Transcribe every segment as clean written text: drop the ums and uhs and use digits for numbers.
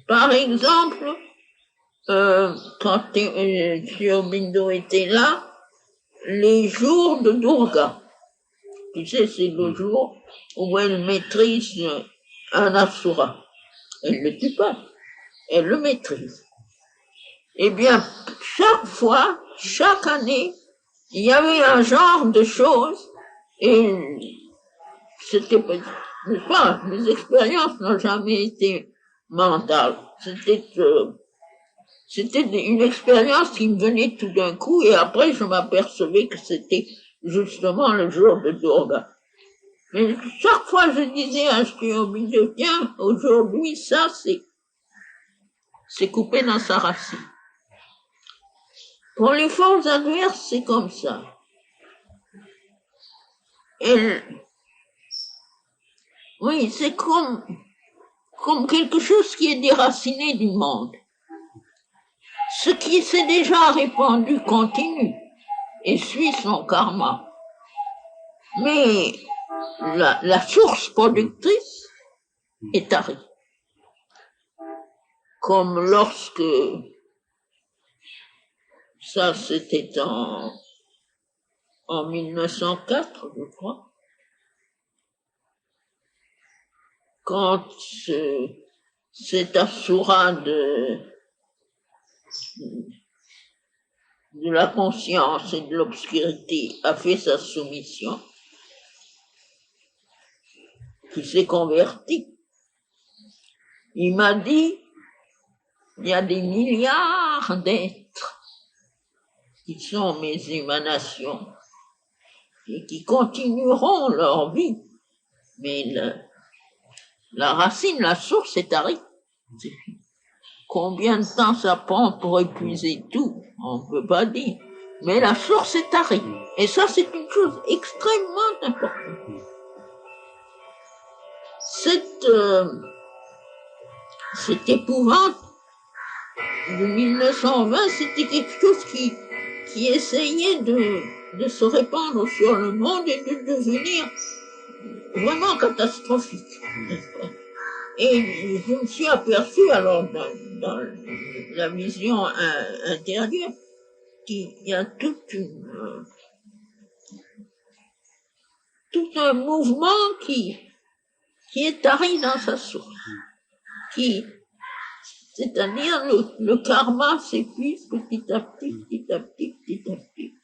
Par exemple, quand Sri Aurobindo était là, les jours de Durga, tu sais, c'est le jour où elle maîtrise un asura. Elle ne le tue pas, elle le maîtrise. Eh bien, chaque fois, chaque année, il y avait un genre de choses, et c'était pas, mes expériences n'ont jamais été mentales. C'était une expérience qui me venait tout d'un coup, et après je m'apercevais que c'était justement le jour de Durga. Mais chaque fois je disais à Sri Aurobindo, tiens, aujourd'hui ça c'est coupé dans sa racine. Pour les forces adverses, c'est comme ça. Oui, c'est comme quelque chose qui est déraciné du monde. Ce qui s'est déjà répandu continue et suit son karma. Mais la source productrice est tarie. Comme lorsque, ça c'était en 1904, je crois, quand cet asura de la conscience et de l'obscurité a fait sa soumission, qui s'est converti. Il m'a dit, il y a des milliards d'êtres qui sont mes émanations et qui continueront leur vie. Mais la racine, la source est tarie. Combien de temps ça prend pour épuiser tout? On ne peut pas dire. Mais la source est tarie. Et ça, c'est une chose extrêmement importante. Cette épouvante de 1920, c'était quelque chose qui essayait de se répandre sur le monde et de devenir vraiment catastrophique. Et je me suis aperçu alors dans la vision intérieure qu'il y a tout un mouvement qui est tari dans sa source, c'est-à-dire le karma s'épuise petit à petit, petit à petit, petit à petit.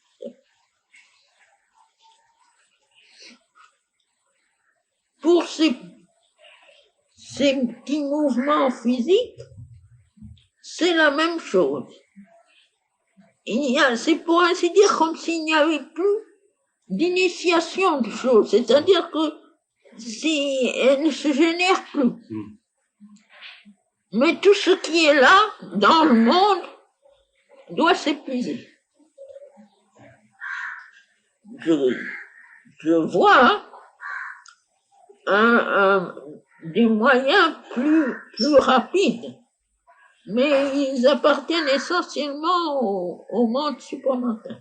Pour ces petits mouvements physiques, c'est la même chose. C'est pour ainsi dire comme s'il n'y avait plus d'initiation de choses, c'est-à-dire que elle ne se génère plus. Mais tout ce qui est là, dans le monde, doit s'épuiser. Je vois des moyens plus rapides, mais ils appartiennent essentiellement au monde supramental.